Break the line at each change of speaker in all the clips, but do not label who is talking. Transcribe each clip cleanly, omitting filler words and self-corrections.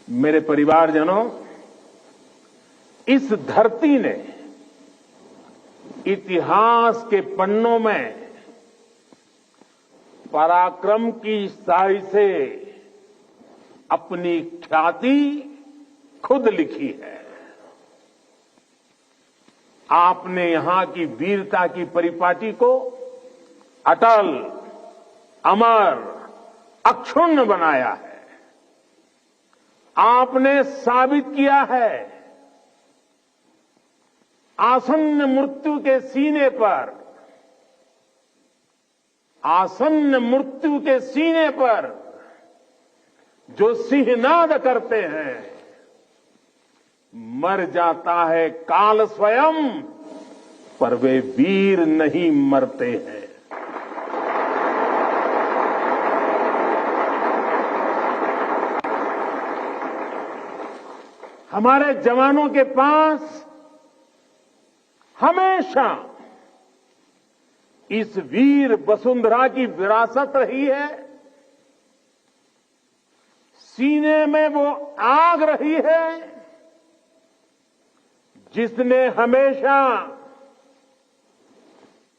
मेरे परिवारजनों, इस धरती ने इतिहास के पन्नों में पराक्रम की स्याही से अपनी ख्याति खुद लिखी है। आपने यहां की वीरता की परिपाटी को अटल, अमर, अक्षुण्ण बनाया है। आपने साबित किया है आसन्न मृत्यु के सीने पर, जो सिंहनाद करते हैं, मर जाता है काल स्वयं, पर वे वीर नहीं मरते हैं। हमारे जवानों के पास हमेशा इस वीर वसुंधरा की विरासत रही है। सीने में वो आग रही है जिसने हमेशा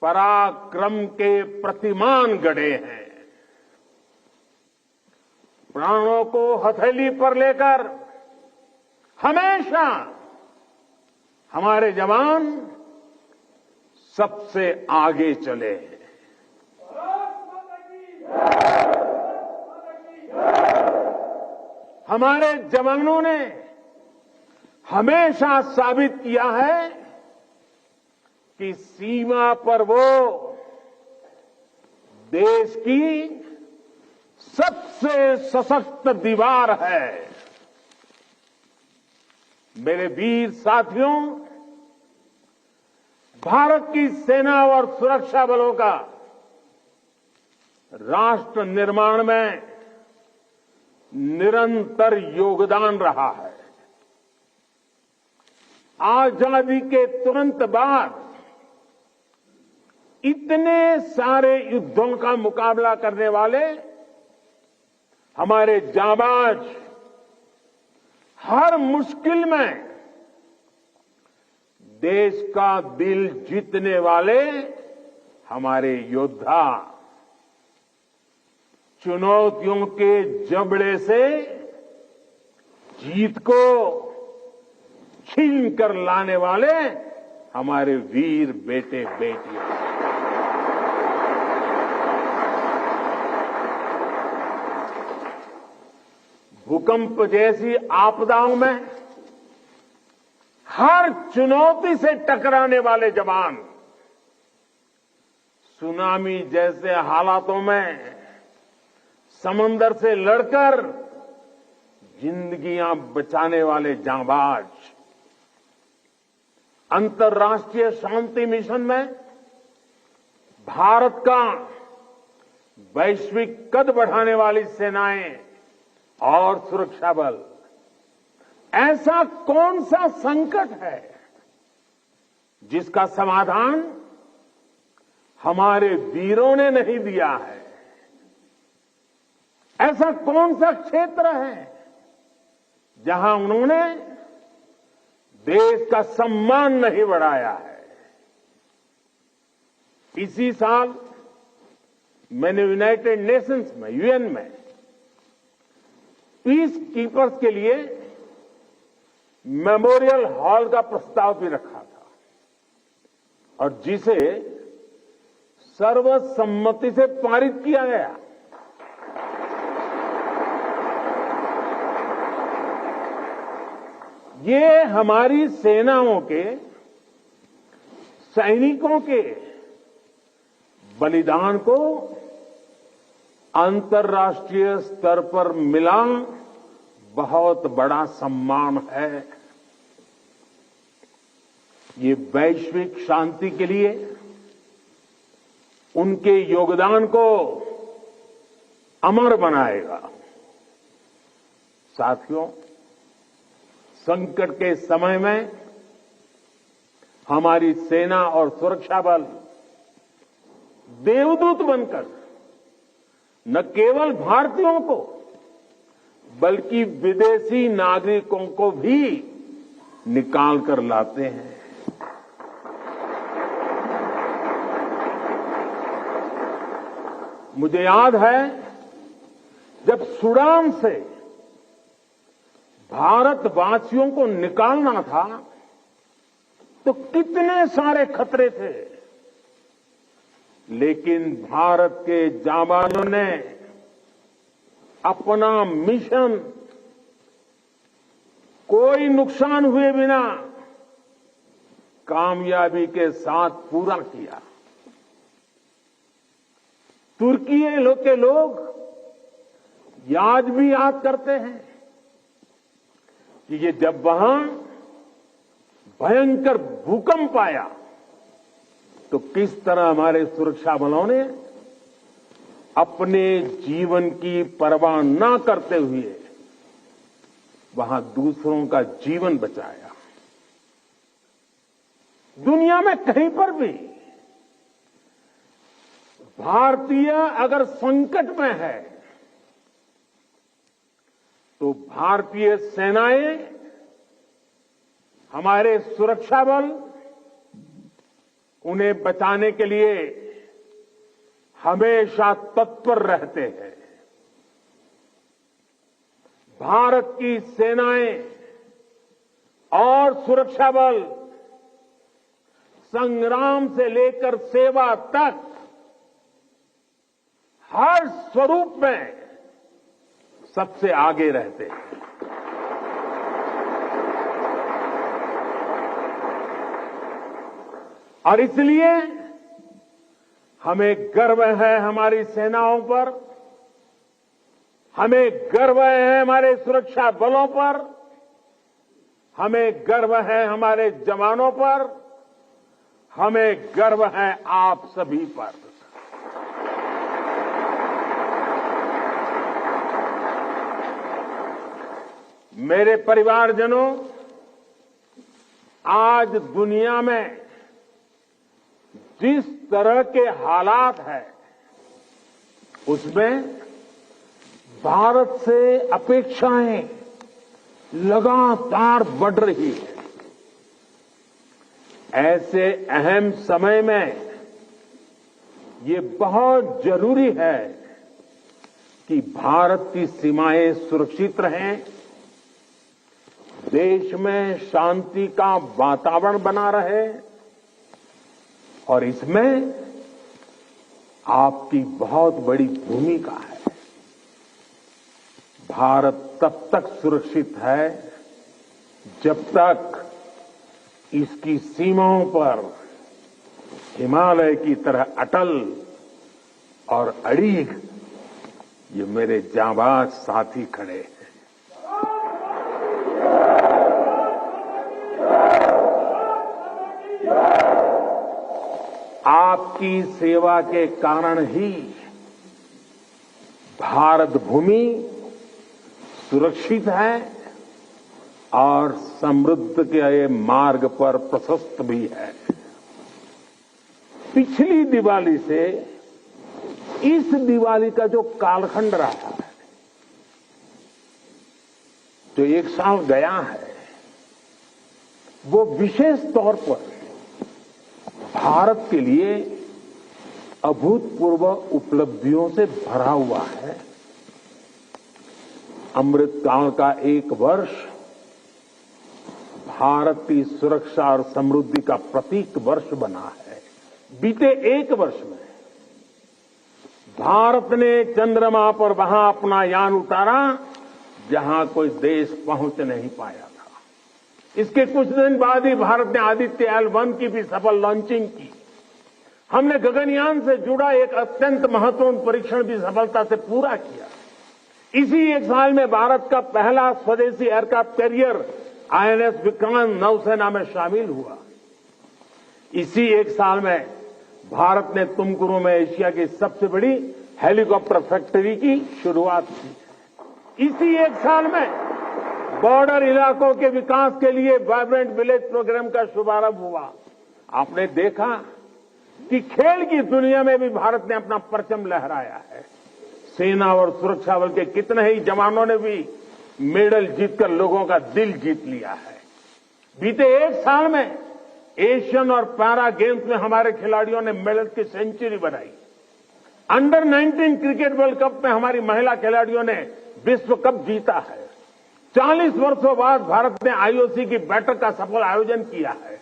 पराक्रम के प्रतिमान गढ़े हैं। प्राणों को हथेली पर लेकर हमेशा हमारे जवान सबसे आगे चले हैं। हमारे जवानों ने हमेशा साबित किया है कि सीमा पर वो देश की सबसे सशक्त दीवार है। मेरे वीर साथियों, भारत की सेना और सुरक्षा बलों का राष्ट्र निर्माण में निरंतर योगदान रहा है। आजादी के तुरंत बाद इतने सारे युद्धों का मुकाबला करने वाले हमारे जांबाज, हर मुश्किल में देश का दिल जीतने वाले हमारे योद्धा चुनौतियों के जबड़े से जीत को छीन कर लाने वाले हमारे वीर बेटे बेटियां। भूकंप जैसी आपदाओं में हर चुनौती से टकराने वाले जवान, सुनामी जैसे हालातों में समंदर से लड़कर जिंदगियां बचाने वाले जांबाज, अंतर्राष्ट्रीय शांति मिशन में भारत का वैश्विक कद बढ़ाने वाली सेनाएं और सुरक्षा बल, ऐसा कौन सा संकट है जिसका समाधान हमारे वीरों ने नहीं दिया है? ऐसा कौन सा क्षेत्र है जहां उन्होंने देश का सम्मान नहीं बढ़ाया है? इसी साल मैंने यूनाइटेड नेशंस में, यूएन में पीस कीपर्स के लिए मेमोरियल हॉल का प्रस्ताव भी रखा था और जिसे सर्वसम्मति से पारित किया गया। ये हमारी सेनाओं के, सैनिकों के बलिदान को अंतर्राष्ट्रीय स्तर पर मिला बहुत बड़ा सम्मान है। ये वैश्विक शांति के लिए उनके योगदान को अमर बनाएगा। साथियों, संकट के समय में हमारी सेना और सुरक्षा बल देवदूत बनकर न केवल भारतीयों को बल्कि विदेशी नागरिकों को भी निकाल कर लाते हैं। मुझे याद है जब सूडान से भारतवासियों को निकालना था तो कितने सारे खतरे थे, लेकिन भारत के जाबाजों ने अपना मिशन कोई नुकसान हुए बिना कामयाबी के साथ पूरा किया। तुर्की के लोग आज भी याद करते हैं कि ये जब वहां भयंकर भूकंप आया तो किस तरह हमारे सुरक्षा बलों ने अपने जीवन की परवाह न करते हुए वहां दूसरों का जीवन बचाया। दुनिया में कहीं पर भी भारतीय अगर संकट में है तो भारतीय सेनाएं, हमारे सुरक्षा बल उन्हें बचाने के लिए हमेशा तत्पर रहते हैं। भारत की सेनाएं और सुरक्षा बल संग्राम से लेकर सेवा तक हर स्वरूप में सबसे आगे रहते हैं। और इसलिए हमें गर्व है हमारी सेनाओं पर, हमें गर्व है हमारे सुरक्षा बलों पर, हमें गर्व है हमारे जवानों पर, हमें गर्व है आप सभी पर। मेरे परिवारजनों, आज दुनिया में जिस तरह के हालात हैं उसमें भारत से अपेक्षाएं लगातार बढ़ रही है। ऐसे अहम समय में ये बहुत जरूरी है कि भारत की सीमाएं सुरक्षित रहें, देश में शांति का वातावरण बना रहे, और इसमें आपकी बहुत बड़ी भूमिका है। भारत तब तक सुरक्षित है जब तक इसकी सीमाओं पर हिमालय की तरह अटल और अड़ीग ये मेरे जांबाज साथी खड़े हैं। आपकी सेवा के कारण ही भारत भूमि सुरक्षित है और समृद्ध के मार्ग पर प्रशस्त भी है। पिछली दिवाली से इस दिवाली का जो कालखंड रहा है, जो एक साल गया है, वो विशेष तौर पर भारत के लिए अभूतपूर्व उपलब्धियों से भरा हुआ है। अमृतकाल का एक वर्ष भारत की सुरक्षा और समृद्धि का प्रतीक वर्ष बना है। बीते एक वर्ष में भारत ने चंद्रमा पर वहां अपना यान उतारा जहां कोई देश पहुंच नहीं पाया था। इसके कुछ दिन बाद ही भारत ने आदित्य L1 की भी सफल लॉन्चिंग की। हमने गगनयान से जुड़ा एक अत्यंत महत्वपूर्ण परीक्षण भी सफलता से पूरा किया। इसी एक साल में भारत का पहला स्वदेशी एयरक्राफ्ट कैरियर INS विक्रांत नौसेना में शामिल हुआ। इसी एक साल में भारत ने तुमकुरू में एशिया की सबसे बड़ी हेलीकॉप्टर फैक्ट्री की शुरुआत की। इसी एक साल में बॉर्डर इलाकों के विकास के लिए वाइब्रेंट विलेज प्रोग्राम का शुभारंभ हुआ। आपने देखा कि खेल की दुनिया में भी भारत ने अपना परचम लहराया है। सेना और सुरक्षा बल के कितने ही जवानों ने भी मेडल जीतकर लोगों का दिल जीत लिया है। बीते एक साल में एशियन और पैरा गेम्स में हमारे खिलाड़ियों ने मेडल की सेंचुरी बनाई। अंडर 19 क्रिकेट वर्ल्ड कप में हमारी महिला खिलाड़ियों ने विश्व कप जीता है। 40 वर्षों बाद भारत ने आईओसी की बैठक का सफल आयोजन किया है।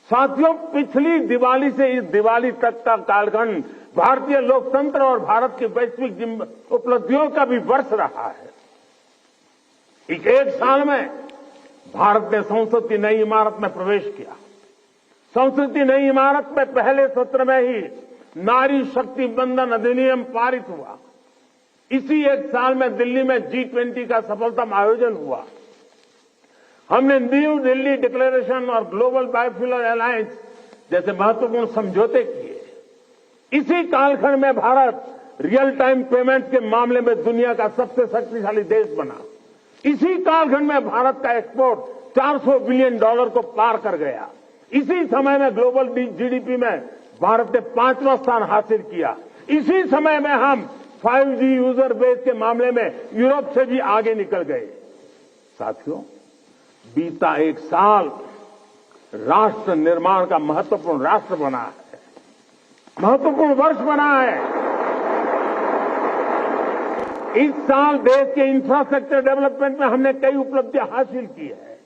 साथियों, पिछली दिवाली से इस दिवाली तक का कालखंड भारतीय लोकतंत्र और भारत की वैश्विक उपलब्धियों का भी वर्ष रहा है। एक साल में भारत ने संसद की नई इमारत में प्रवेश किया। संसद की नई इमारत में पहले सत्र में ही नारी शक्ति बंधन अधिनियम पारित हुआ। इसी एक साल में दिल्ली में G20 का सफलतम आयोजन हुआ। हमने न्यू दिल्ली डिक्लेरेशन और ग्लोबल बायोफ्यूल अलायंस जैसे महत्वपूर्ण समझौते किए। इसी कालखंड में भारत रियल टाइम पेमेंट के मामले में दुनिया का सबसे शक्तिशाली देश बना। इसी कालखंड में भारत का एक्सपोर्ट $400 बिलियन को पार कर गया। इसी समय में ग्लोबल जीडीपी में भारत ने 5वां स्थान हासिल किया। इसी समय में हम 5G यूजर बेस के मामले में यूरोप से भी आगे निकल गए। साथियों, बीता एक साल राष्ट्र निर्माण का महत्वपूर्ण राष्ट्र बना है, महत्वपूर्ण वर्ष बना है। इस साल देश के इंफ्रास्ट्रक्चर डेवलपमेंट में हमने कई उपलब्धियां हासिल की है।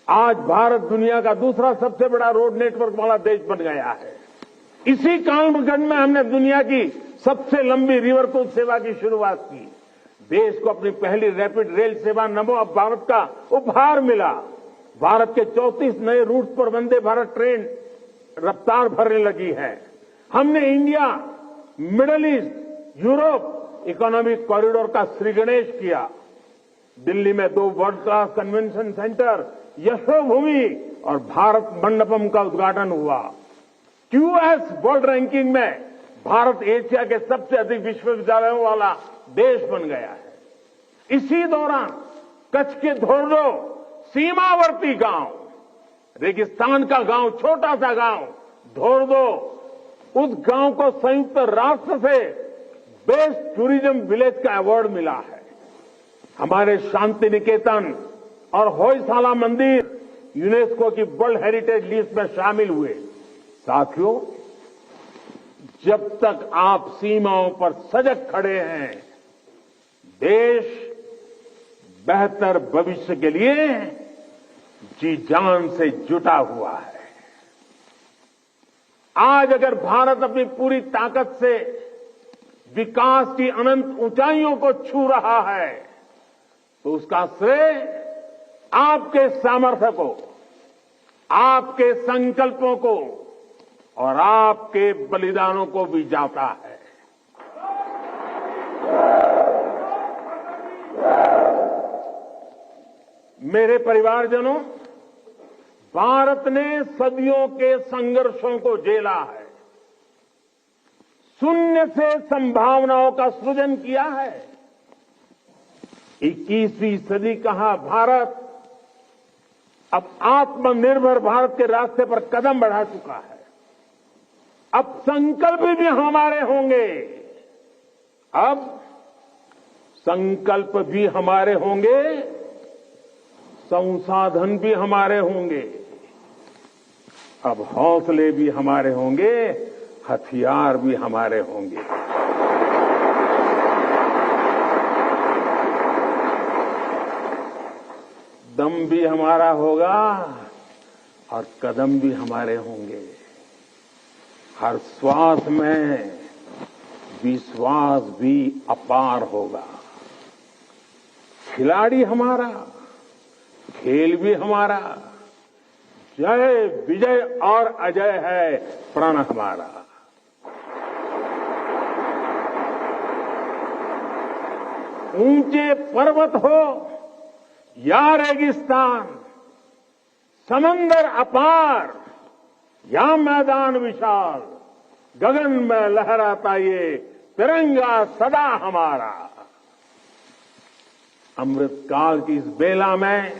आज भारत दुनिया का दूसरा सबसे बड़ा रोड नेटवर्क वाला देश बन गया है। इसी कालखंड में हमने दुनिया की सबसे लंबी रिवर क्रूज सेवा की शुरुआत की। देश को अपनी पहली रैपिड रेल सेवा नमो अब भारत का उपहार मिला। भारत के 34 नए रूट पर वंदे भारत ट्रेन रफ्तार भरने लगी है। हमने India, middle east, Europe economic corridor का श्रीगणेश किया। दिल्ली में 2 world class convention centre, Yashobhoomi और भारत मंडपम का उद्घाटन हुआ। QS वर्ल्ड रैंकिंग में भारत एशिया के सबसे अधिक विश्वविद्यालयों वाला देश बन गया है। इसी दौरान कच्छ के धोर्डो सीमावर्ती गांव, रेगिस्तान का गांव, छोटा सा गांव धोर्डो, उस गांव को संयुक्त राष्ट्र से बेस्ट टूरिज्म विलेज का अवार्ड मिला है। हमारे शांति निकेतन और होयसाला मंदिर यूनेस्को की वर्ल्ड हेरिटेज लिस्ट में शामिल हुए। साथियों, जब तक आप सीमाओं पर सजग खड़े हैं, देश बेहतर भविष्य के लिए जी जान से जुटा हुआ है। आज अगर भारत अपनी पूरी ताकत से विकास की अनंत ऊंचाइयों को छू रहा है, तो उसका श्रेय आपके सामर्थ्य को, आपके संकल्पों को और आपके बलिदानों को भी जाता है। मेरे परिवारजनों, भारत ने सदियों के संघर्षों को झेला है, शून्य से संभावनाओं का सृजन किया है। 21वीं सदी का भारत अब आत्मनिर्भर भारत के रास्ते पर कदम बढ़ा चुका है। अब संकल्प भी हमारे होंगे, अब संकल्प भी हमारे होंगे, संसाधन भी हमारे होंगे, अब हौसले भी हमारे होंगे, हथियार भी हमारे होंगे। दम भी हमारा होगा और कदम भी हमारे होंगे। हर श्वास में विश्वास भी अपार होगा। खिलाड़ी हमारा, खेल भी हमारा, जय विजय और अजय है प्रण हमारा। ऊंचे पर्वत हो या रेगिस्तान, समंदर अपार या मैदान विशाल, गगन में लहराता ये तिरंगा सदा हमारा। अमृतकाल की इस बेला में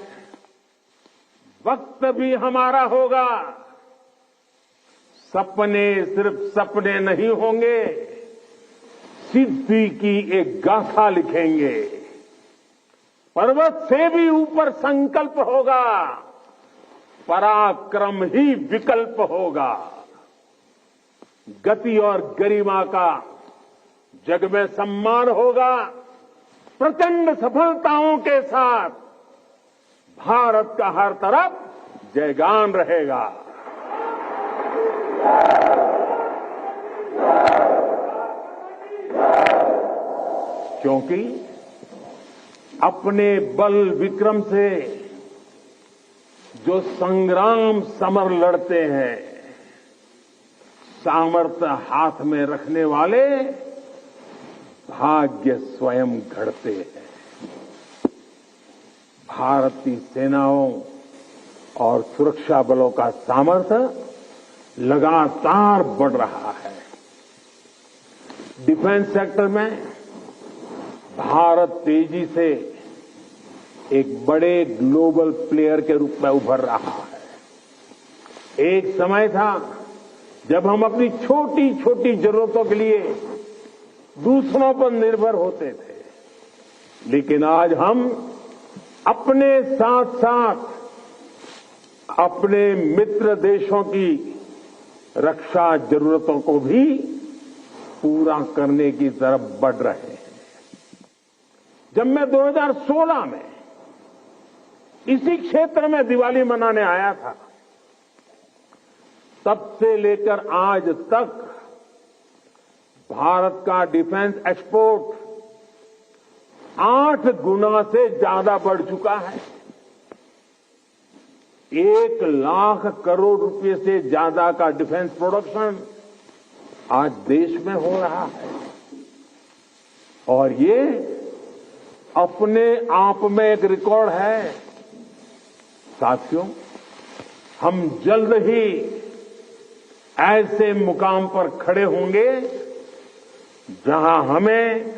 वक्त भी हमारा होगा। सपने सिर्फ सपने नहीं होंगे, सिद्धि की एक गाथा लिखेंगे। पर्वत से भी ऊपर संकल्प होगा, पराक्रम ही विकल्प होगा। गति और गरिमा का जग में सम्मान होगा। प्रचंड सफलताओं के साथ भारत का हर तरफ जयगान रहेगा। क्योंकि अपने बल विक्रम से जो संग्राम समर लड़ते हैं, सामर्थ्य हाथ में रखने वाले भाग्य स्वयं घड़ते हैं। भारतीय सेनाओं और सुरक्षा बलों का सामर्थ्य लगातार बढ़ रहा है। डिफेंस सेक्टर में भारत तेजी से एक बड़े ग्लोबल प्लेयर के रूप में उभर रहा है। एक समय था जब हम अपनी छोटी छोटी जरूरतों के लिए दूसरों पर निर्भर होते थे, लेकिन आज हम अपने साथ साथ अपने मित्र देशों की रक्षा जरूरतों को भी पूरा करने की तरफ बढ़ रहे हैं। जब मैं 2016 में इसी क्षेत्र में दिवाली मनाने आया था, तब से लेकर आज तक भारत का डिफेंस एक्सपोर्ट 8 गुना से ज्यादा बढ़ चुका है। 1 लाख करोड़ रुपए से ज्यादा का डिफेंस प्रोडक्शन आज देश में हो रहा है। और ये अपने आप में एक रिकॉर्ड है। साथियों, हम जल्द ही ऐसे मुकाम पर खड़े होंगे जहां हमें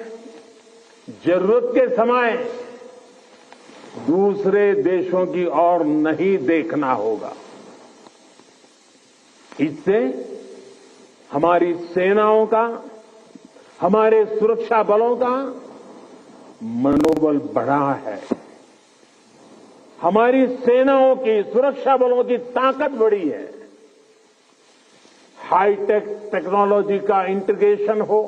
जरूरत के समय दूसरे देशों की ओर नहीं देखना होगा। इससे हमारी सेनाओं का, हमारे सुरक्षा बलों का मनोबल बढ़ा है। हमारी सेनाओं की, सुरक्षा बलों की ताकत बढ़ी है। हाईटेक टेक्नोलॉजी का इंटीग्रेशन हो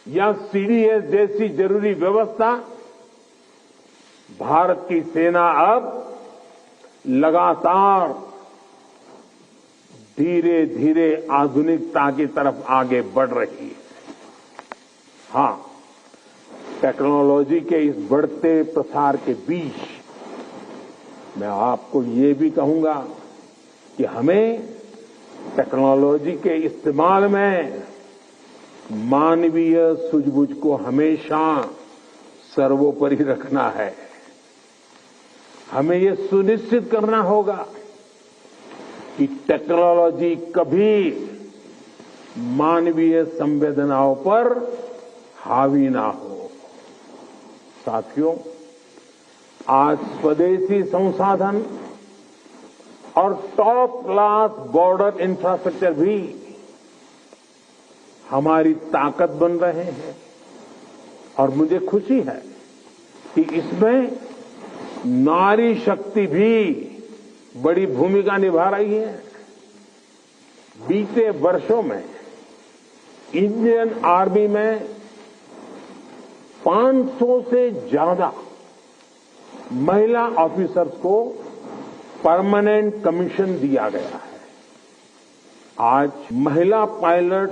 या सीडीएस जैसी जरूरी व्यवस्था, भारत की सेना अब लगातार धीरे धीरे आधुनिकता की तरफ आगे बढ़ रही है। हां, टेक्नोलॉजी के इस बढ़ते प्रसार के बीच मैं आपको ये भी कहूंगा कि हमें टेक्नोलॉजी के इस्तेमाल में मानवीय सूझबूझ को हमेशा सर्वोपरि रखना है। हमें ये सुनिश्चित करना होगा कि टेक्नोलॉजी कभी मानवीय संवेदनाओं पर हावी ना हो। साथियों, आज स्वदेशी संसाधन और टॉप क्लास बॉर्डर इंफ्रास्ट्रक्चर भी हमारी ताकत बन रहे हैं। और मुझे खुशी है कि इसमें नारी शक्ति भी बड़ी भूमिका निभा रही है। बीते वर्षों में इंडियन आर्मी में 500 से ज्यादा महिला ऑफिसर्स को परमानेंट कमीशन दिया गया है। आज महिला पायलट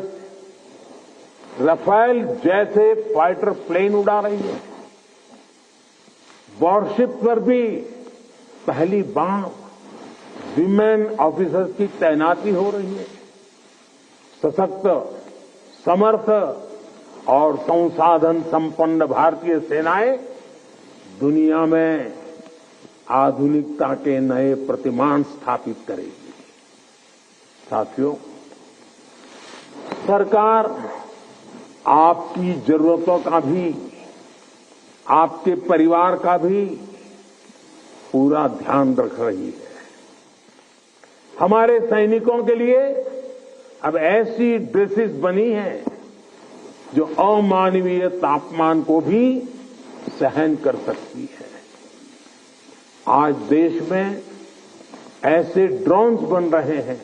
राफेल जैसे फाइटर प्लेन उड़ा रही है। वॉरशिप पर भी पहली बार विमेन ऑफिसर्स की तैनाती हो रही है। सशक्त, समर्थ और संसाधन संपन्न भारतीय सेनाएं दुनिया में आधुनिकता के नए प्रतिमान स्थापित करेगी। साथियों, सरकार आपकी जरूरतों का भी, आपके परिवार का भी पूरा ध्यान रख रही है। हमारे सैनिकों के लिए अब ऐसी ड्रेसेस बनी हैं जो अमानवीय तापमान को भी सहन कर सकती है। आज देश में ऐसे ड्रोन्स बन रहे हैं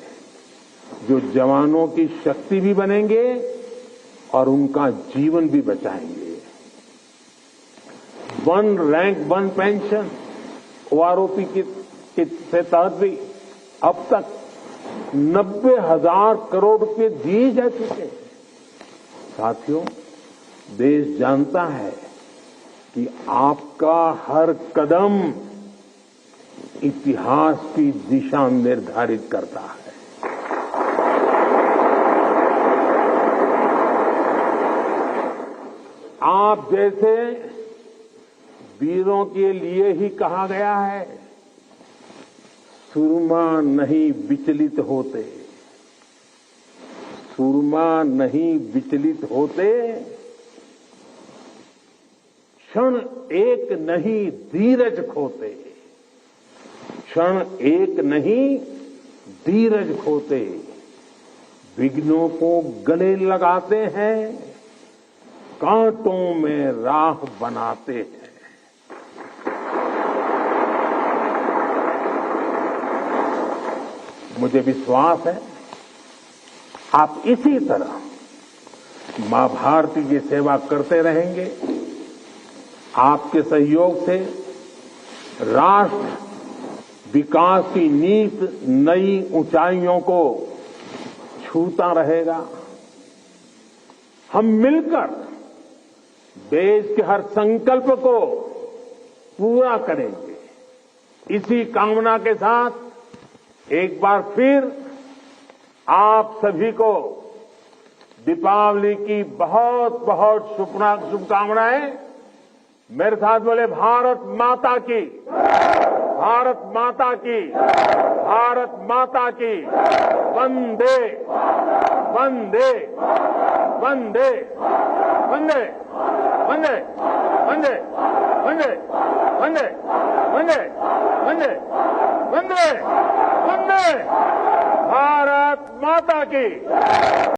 जो जवानों की शक्ति भी बनेंगे और उनका जीवन भी बचाएंगे। One rank one pension OROP के तहत भी अब तक 90,000 करोड़ रुपए दिए जा चुके हैं। साथियों, देश जानता है कि आपका हर कदम इतिहास की दिशा निर्धारित करता है। आप जैसे वीरों के लिए ही कहा गया है, सुरमा नहीं विचलित होते, सुरमा नहीं विचलित होते, क्षण एक नहीं धीरज खोते, क्षण एक नहीं धीरज खोते, विघ्नों को गले लगाते हैं, कांटों में राह बनाते हैं। मुझे विश्वास है आप इसी तरह मां भारती की सेवा करते रहेंगे। आपके सहयोग से राष्ट्र विकास की नीत नई ऊंचाइयों को छूता रहेगा। हम मिलकर देश के हर संकल्प को पूरा करेंगे। इसी कामना के साथ एक बार फिर आप सभी को दीपावली की बहुत बहुत शुभकामनाएं। मेरे साथ बोले भारत माता की, भारत माता की, भारत माता की। वंदे वंदे वंदे वंदे वंदे वंदे वंदे वंदे वंदे वंदे वंदे वंदे भारत माता की।